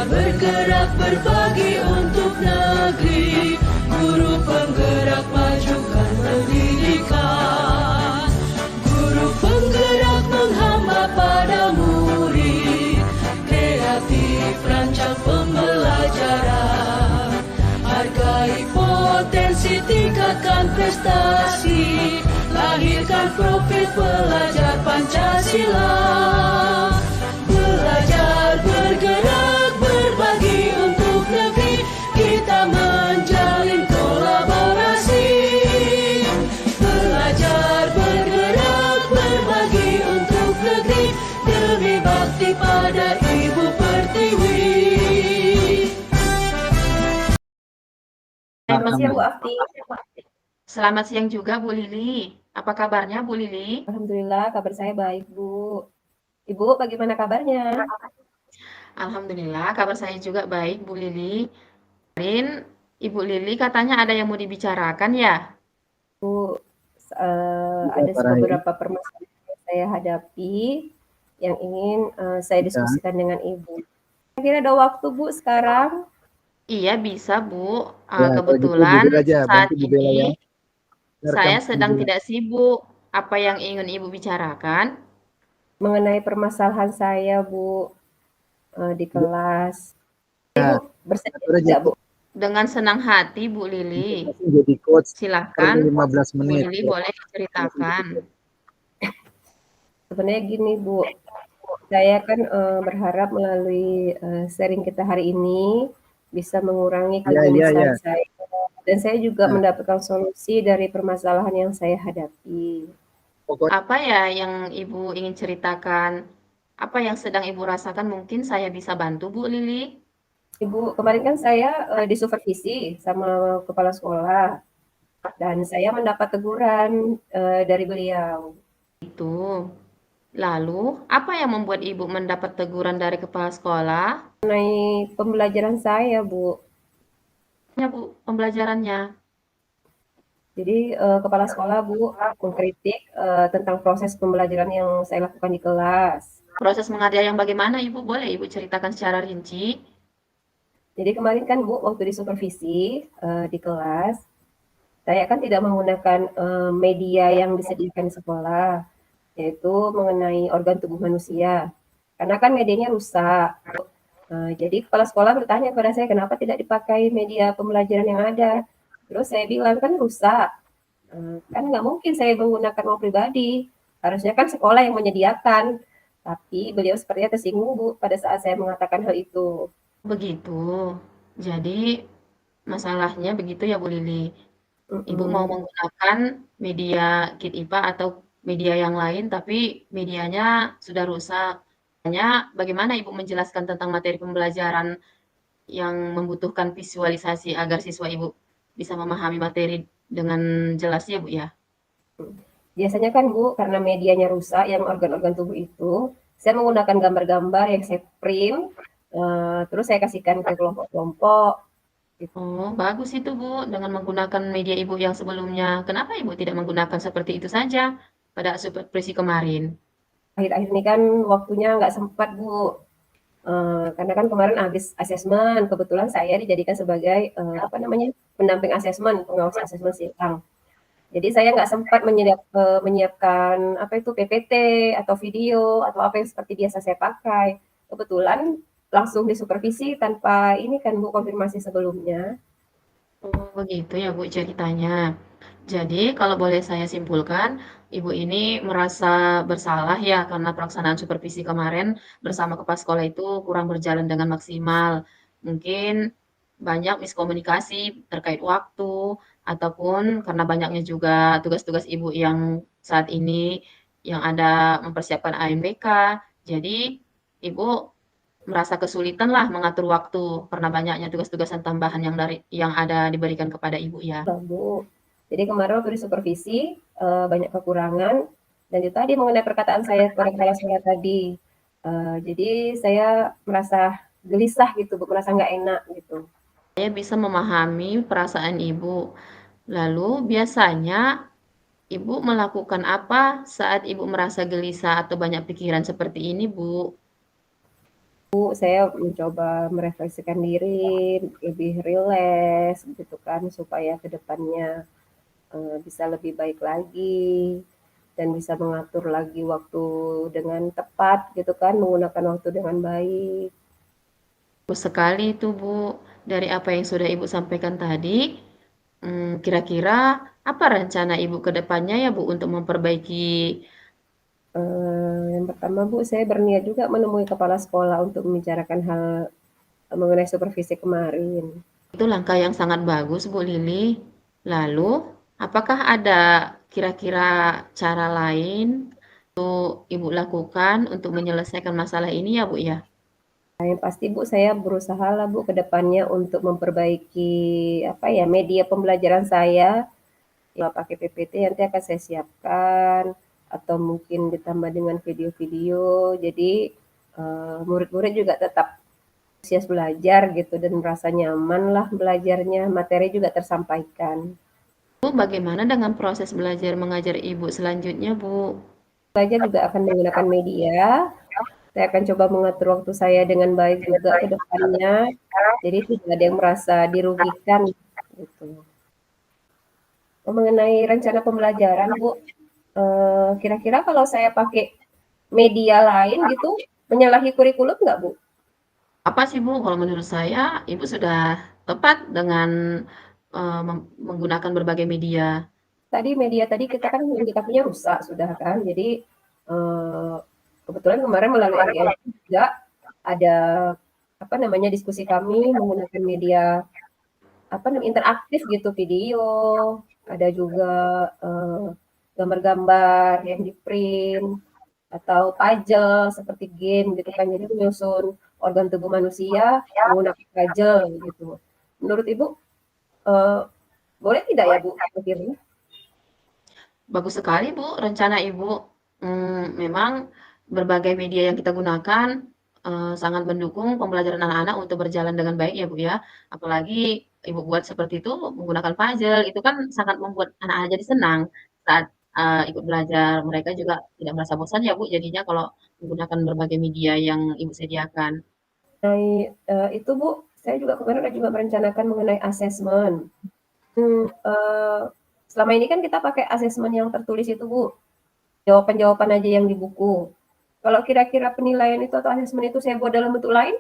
bergerak berbagi untuk negeri, guru penggerak majukan pendidikan, guru penggerak menghamba pada murid, kreatif rancang pembelajaran, hargai potensi, tingkatkan prestasi, lahirkan profil pelajar Pancasila. Belajar, bergerak, berbagi untuk negeri, kita menjalin kolaborasi. Belajar, bergerak, berbagi untuk negeri, demi bakti pada Ibu Pertiwi. Selamat siang Bu Afti. Selamat siang juga Bu Lili. Apa kabarnya Bu Lili? Alhamdulillah kabar saya baik Bu. Ibu bagaimana kabarnya? Alhamdulillah kabar saya juga baik Bu Lili. Kemarin Ibu Lili katanya ada yang mau dibicarakan ya? Bu, ada beberapa permasalahan yang saya hadapi yang ingin saya diskusikan dengan Ibu. Kira ada waktu Bu sekarang? Iya bisa Bu. Ya, Kebetulan gitu aja, saat bantu Bu Bella ya. ini saya sedang tidak sibuk. Apa yang ingin Ibu bicarakan? Mengenai permasalahan saya Bu di kelas. Ibu bersedia tidak Bu? Dengan senang hati Bu Lili. Jadi coach Silahkan 15 Bu menit. Lili boleh diceritakan. Sebenarnya gini Bu, saya kan berharap melalui sharing kita hari ini bisa mengurangi kegelisahan saya, dan saya juga mendapatkan solusi dari permasalahan yang saya hadapi. Apa ya yang Ibu ingin ceritakan? Apa yang sedang Ibu rasakan? Mungkin saya bisa bantu Bu Lili. Ibu, kemarin kan saya disupervisi sama kepala sekolah, dan saya mendapat teguran dari beliau. Itu. Lalu, apa yang membuat Ibu mendapat teguran dari kepala sekolah? Mengenai pembelajaran saya, Bu. Ya, Bu, pembelajarannya. Jadi kepala sekolah Bu mengkritik tentang proses pembelajaran yang saya lakukan di kelas. Proses mengajar yang bagaimana Ibu? Boleh Ibu ceritakan secara rinci? Jadi kemarin kan Bu waktu disupervisi di kelas, saya kan tidak menggunakan media yang disediakan di sekolah, yaitu mengenai organ tubuh manusia. Karena kan medianya rusak. Jadi kepala sekolah bertanya kepada saya kenapa tidak dipakai media pembelajaran yang ada. Terus saya bilang kan rusak, kan nggak mungkin saya menggunakan uang pribadi, harusnya kan sekolah yang menyediakan. Tapi beliau sepertinya tersinggung Bu pada saat saya mengatakan hal itu. Begitu. Jadi, masalahnya begitu ya Bu Lili. Ibu mau menggunakan media Kit IPA atau media yang lain, tapi medianya sudah rusak. Hanya bagaimana Ibu menjelaskan tentang materi pembelajaran yang membutuhkan visualisasi agar siswa Ibu bisa memahami materi dengan jelas ya Bu ya? Biasanya kan Bu, karena medianya rusak yang organ-organ tubuh itu, saya menggunakan gambar-gambar yang saya print, terus saya kasihkan ke kelompok-kelompok. Oh, bagus itu Bu, dengan menggunakan media Ibu yang sebelumnya. Kenapa Ibu tidak menggunakan seperti itu saja pada supervisi kemarin? Akhir-akhir ini kan waktunya nggak sempat Bu, karena kan kemarin habis asesmen, kebetulan saya dijadikan sebagai pendamping asesmen, pengawas asesmen silang. Jadi saya nggak sempat menyiapkan PPT atau video atau apa yang seperti biasa saya pakai. Kebetulan langsung disupervisi tanpa ini kan Bu konfirmasi sebelumnya. Oh, begitu ya Bu ceritanya. Jadi kalau boleh saya simpulkan, Ibu ini merasa bersalah ya karena pelaksanaan supervisi kemarin bersama kepala sekolah itu kurang berjalan dengan maksimal. Mungkin banyak miskomunikasi terkait waktu ataupun karena banyaknya juga tugas-tugas Ibu yang saat ini yang ada mempersiapkan AMBK. Jadi Ibu merasa kesulitan lah mengatur waktu karena banyaknya tugas-tugasan tambahan yang ada diberikan kepada Ibu ya. Bu. Jadi kemarin waktu disupervisi banyak kekurangan dan itu tadi mengenai perkataan saya kepada kepala sekolah tadi. Jadi saya merasa gelisah gitu Bu, merasa nggak enak gitu. Saya bisa memahami perasaan Ibu. Lalu biasanya Ibu melakukan apa saat Ibu merasa gelisah atau banyak pikiran seperti ini, Bu? saya mencoba merefleksikan diri, lebih rileks gitu kan, supaya ke depannya bisa lebih baik lagi dan bisa mengatur lagi waktu dengan tepat gitu kan, menggunakan waktu dengan baik. Bagus sekali itu, Bu. Dari apa yang sudah Ibu sampaikan tadi, kira-kira apa rencana Ibu ke depannya ya, Bu, untuk memperbaiki Yang pertama Bu, saya berniat juga menemui kepala sekolah untuk membicarakan hal mengenai supervisi kemarin. itu langkah yang sangat bagus, Bu Lili. Lalu, apakah ada kira-kira cara lain untuk Ibu lakukan untuk menyelesaikan masalah ini ya, Bu, ya? Nah, yang pasti Bu, saya berusaha lah Bu ke depannya untuk memperbaiki apa ya media pembelajaran saya. Ya pakai PPT nanti akan saya siapkan atau mungkin ditambah dengan video-video. Jadi murid-murid juga tetap antusias belajar gitu dan merasa nyaman lah belajarnya, materi juga tersampaikan. Bu, bagaimana dengan proses belajar mengajar Ibu selanjutnya, Bu? Belajar juga akan menggunakan media. Saya akan coba mengatur waktu saya dengan baik juga ke depannya. Jadi tidak ada yang merasa dirugikan gitu. Mengenai rencana pembelajaran, Bu, kira-kira kalau saya pakai media lain gitu, menyalahi kurikulum nggak, Bu? Apa sih, Bu, kalau menurut saya Ibu sudah tepat dengan menggunakan berbagai media. Tadi media tadi kita kan yang kita punya rusak sudah kan, jadi kebetulan kemarin melalui LIS juga ada apa namanya diskusi kami menggunakan media apa namanya interaktif gitu, video, ada juga gambar-gambar yang di print atau puzzle seperti game gitu kan, jadi menyusun organ tubuh manusia menggunakan puzzle gitu. Menurut Ibu boleh tidak ya Bu akhirnya? Bagus sekali, Bu, rencana Ibu. Memang berbagai media yang kita gunakan sangat mendukung pembelajaran anak-anak untuk berjalan dengan baik ya, Bu, ya. Apalagi Ibu buat seperti itu menggunakan puzzle, itu kan sangat membuat anak-anak jadi senang saat ikut belajar. Mereka juga tidak merasa bosan ya, Bu, jadinya kalau menggunakan berbagai media yang Ibu sediakan. Mengenai itu Bu, saya juga kemarin ada juga merencanakan mengenai asesmen. Selama ini kan kita pakai asesmen yang tertulis itu Bu, jawaban-jawaban aja yang di buku. Kalau kira-kira penilaian itu atau asesmen itu saya buat dalam bentuk lain,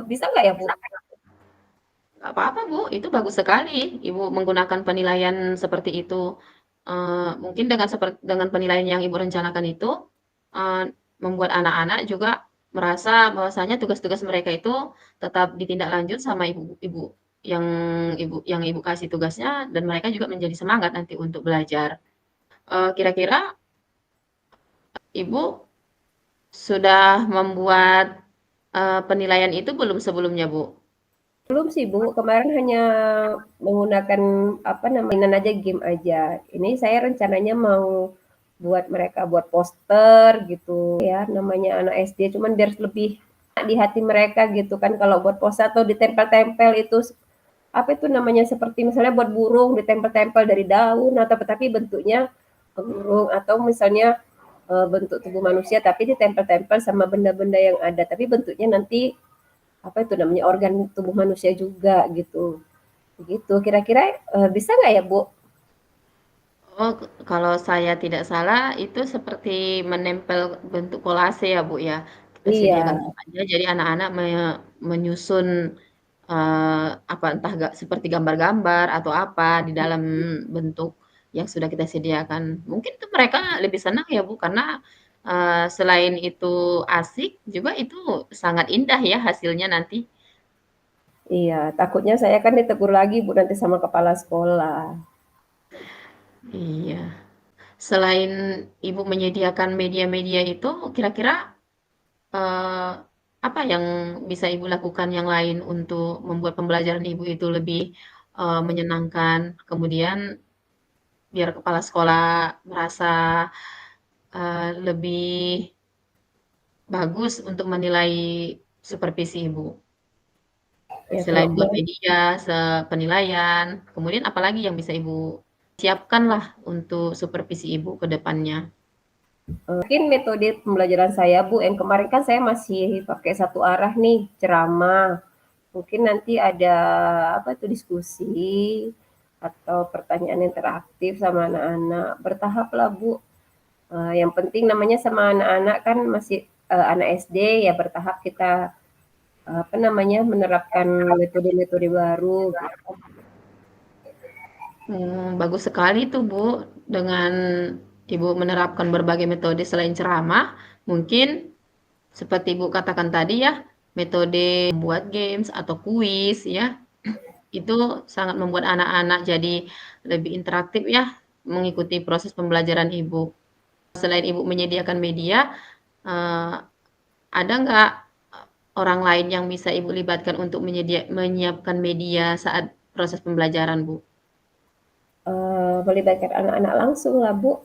bisa nggak ya Bu? Nggak apa-apa, Bu, itu bagus sekali Ibu menggunakan penilaian seperti itu. Mungkin dengan penilaian yang Ibu rencanakan itu, membuat anak-anak juga merasa bahwasanya tugas-tugas mereka itu tetap ditindaklanjut sama ibu-ibu yang Ibu kasih tugasnya dan mereka juga menjadi semangat nanti untuk belajar. Kira-kira Ibu sudah membuat, penilaian itu belum sebelumnya, Bu? Belum sih Bu, kemarin hanya menggunakan apa namanya mainan aja, game aja. Ini saya rencananya mau buat mereka buat poster gitu ya, namanya anak SD, cuman biar lebih di hati mereka gitu kan. Kalau buat poster atau ditempel-tempel itu apa itu namanya seperti misalnya buat burung ditempel-tempel dari daun atau tapi bentuknya burung atau misalnya bentuk tubuh manusia tapi ditempel-tempel sama benda-benda yang ada tapi bentuknya nanti apa itu namanya organ tubuh manusia juga gitu. Begitu. Kira-kira bisa nggak ya, Bu? Oh, kalau saya tidak salah itu seperti menempel bentuk kolase ya, Bu, ya? Kita sediakan Iya, tempatnya jadi anak-anak menyusun, apa, entah seperti gambar-gambar atau apa di dalam bentuk yang sudah kita sediakan. Mungkin itu mereka lebih senang ya, Bu, karena, selain itu asik, juga itu sangat indah ya hasilnya nanti. iya. Takutnya saya kan ditegur lagi, Bu, nanti sama kepala sekolah. Iya. Selain Ibu menyediakan media-media itu, kira-kira Eee, apa yang bisa Ibu lakukan yang lain untuk membuat pembelajaran Ibu itu lebih, menyenangkan, kemudian biar kepala sekolah merasa, lebih bagus untuk menilai supervisi Ibu? Ya kalau Selain buat media, penilaian, kemudian apalagi yang bisa Ibu siapkan lah untuk supervisi Ibu ke depannya? Mungkin metode pembelajaran saya Bu, yang kemarin kan saya masih pakai satu arah nih, ceramah. Mungkin nanti ada apa tuh diskusi atau pertanyaan interaktif sama anak-anak. Bertahap lah Bu. Yang penting namanya sama anak-anak kan masih anak SD ya bertahap kita apa namanya menerapkan metode-metode baru gitu. Bagus sekali tuh Bu, dengan Ibu menerapkan berbagai metode selain ceramah, mungkin seperti Ibu katakan tadi ya, metode membuat games atau kuis ya, itu sangat membuat anak-anak jadi lebih interaktif ya, mengikuti proses pembelajaran Ibu. Selain Ibu menyediakan media, eee, ada nggak orang lain yang bisa Ibu libatkan untuk menyiapkan media saat proses pembelajaran, Bu? Melibatkan anak-anak langsung lah Bu.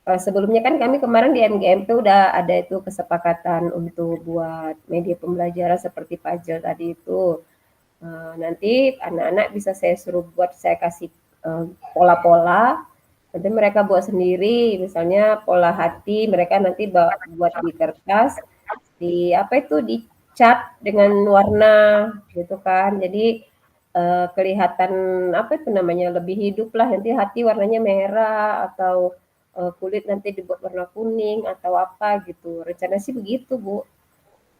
Sebelumnya kan kami kemarin di MGMP udah ada itu kesepakatan untuk buat media pembelajaran seperti puzzle tadi itu. Nanti anak-anak bisa saya suruh buat, saya kasih pola-pola, nanti mereka buat sendiri, misalnya pola hati mereka nanti buat di kertas, di apa itu dicat dengan warna gitu kan. Jadi kelihatan apa itu namanya lebih hidup lah. Nanti hati warnanya merah atau kulit nanti dibuat warna kuning atau apa gitu. Rencana sih begitu Bu.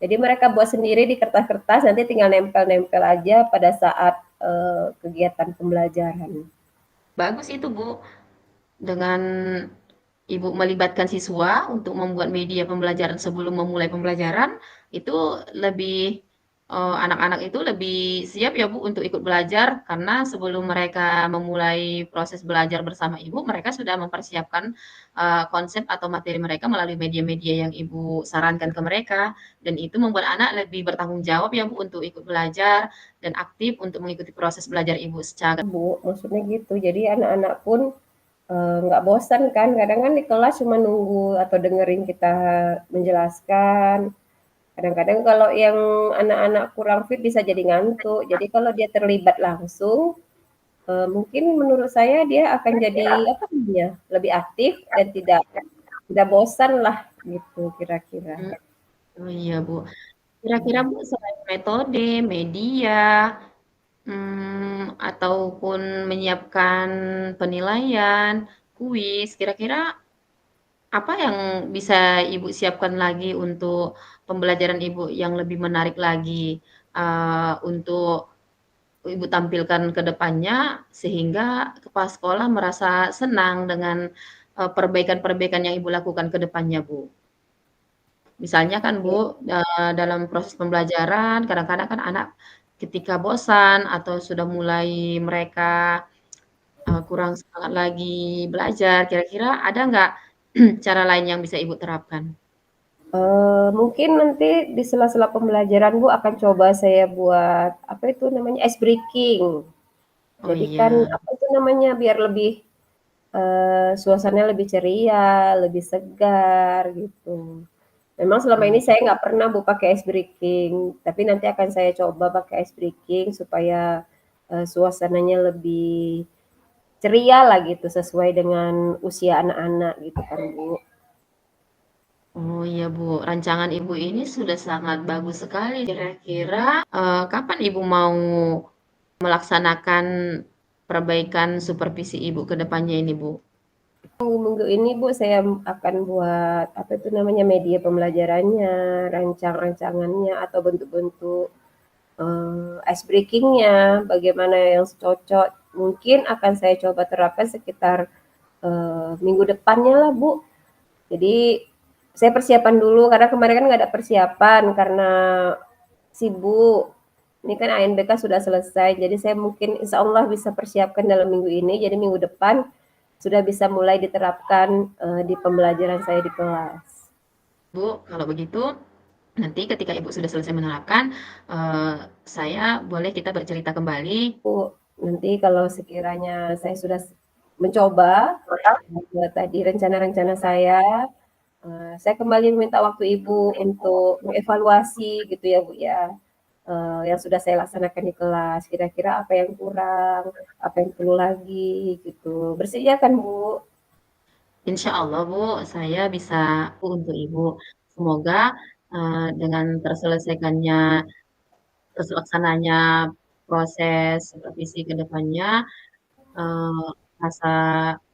Jadi mereka buat sendiri di kertas-kertas, nanti tinggal nempel-nempel aja pada saat kegiatan pembelajaran. Bagus itu, Bu, dengan Ibu melibatkan siswa untuk membuat media pembelajaran sebelum memulai pembelajaran, itu lebih anak-anak itu lebih siap ya, Bu, untuk ikut belajar karena sebelum mereka memulai proses belajar bersama Ibu, mereka sudah mempersiapkan, konsep atau materi mereka melalui media-media yang Ibu sarankan ke mereka, dan itu membuat anak lebih bertanggung jawab ya, Bu, untuk ikut belajar dan aktif untuk mengikuti proses belajar Ibu secara Bu, maksudnya gitu. Jadi anak-anak pun nggak bosan kan, kadang kan di kelas cuma nunggu atau dengerin kita menjelaskan. Kadang-kadang kalau yang anak-anak kurang fit bisa jadi ngantuk. Jadi kalau dia terlibat langsung, mungkin menurut saya dia akan jadi apa namanya, lebih aktif dan tidak bosan lah gitu kira-kira. mhm, oh iya, Bu. Kira-kira Bu, selain metode, media, ataupun menyiapkan penilaian, kuis, kira-kira apa yang bisa Ibu siapkan lagi untuk pembelajaran Ibu yang lebih menarik lagi, untuk Ibu tampilkan ke depannya sehingga kepala sekolah merasa senang dengan, perbaikan-perbaikan yang Ibu lakukan ke depannya, Bu? Misalnya kan Bu, dalam proses pembelajaran kadang-kadang kan anak ketika bosan atau sudah mulai mereka, kurang semangat lagi belajar, kira-kira ada nggak cara lain yang bisa Ibu terapkan? Mungkin nanti di sela-sela pembelajaran Bu akan coba saya buat apa itu namanya, ice breaking. Oh Jadi kan iya, apa itu namanya, biar lebih suasananya lebih ceria, lebih segar gitu. Memang selama ini oh saya nggak pernah Bu pakai ice breaking, tapi nanti akan saya coba pakai ice breaking supaya suasananya lebih ceria lah gitu, sesuai dengan usia anak-anak gitu kan Bu. oh iya Bu, rancangan Ibu ini sudah sangat bagus sekali. Kira-kira, kapan Ibu mau melaksanakan perbaikan supervisi Ibu ke depannya ini, Bu? Minggu ini Bu saya akan buat apa itu namanya, media pembelajarannya, rancangannya atau bentuk-bentuk ice breaking-nya, bagaimana yang cocok. Mungkin akan saya coba terapkan sekitar minggu depannya lah Bu. Jadi saya persiapan dulu karena kemarin kan nggak ada persiapan karena sibuk. Ini kan ANBK sudah selesai, jadi saya mungkin insya Allah bisa persiapkan dalam minggu ini. Jadi minggu depan sudah bisa mulai diterapkan di pembelajaran saya di kelas. Bu, kalau begitu nanti ketika Ibu sudah selesai menerapkan, saya boleh kita bercerita kembali. Bu, nanti kalau sekiranya saya sudah mencoba tadi rencana-rencana saya kembali meminta waktu Ibu untuk mengevaluasi gitu ya Bu ya, yang sudah saya laksanakan di kelas. Kira-kira apa yang kurang, apa yang perlu lagi gitu. Bersedia kan Bu? Insya Allah Bu, saya bisa untuk Ibu. Semoga dengan terselaksananya proses supervisi ke depannya, rasa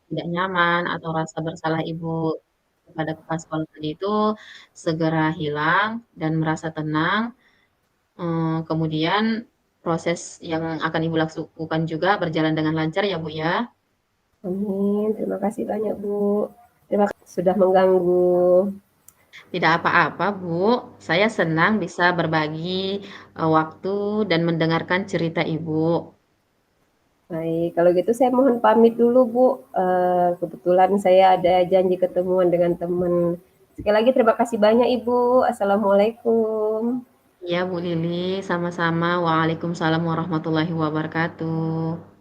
tidak nyaman atau rasa bersalah Ibu kepada kepala sekolah tadi itu segera hilang dan merasa tenang. Kemudian proses yang akan Ibu lakukan juga berjalan dengan lancar ya Bu ya. Amin. Terima kasih banyak Bu. Terima kasih sudah mengganggu. Tidak apa-apa Bu, saya senang bisa berbagi waktu dan mendengarkan cerita Ibu. Baik, kalau gitu saya mohon pamit dulu Bu. Kebetulan saya ada janji ketemuan dengan teman. Sekali lagi terima kasih banyak Ibu. Assalamualaikum. Ya Bu Lili, sama-sama. Waalaikumsalam warahmatullahi wabarakatuh.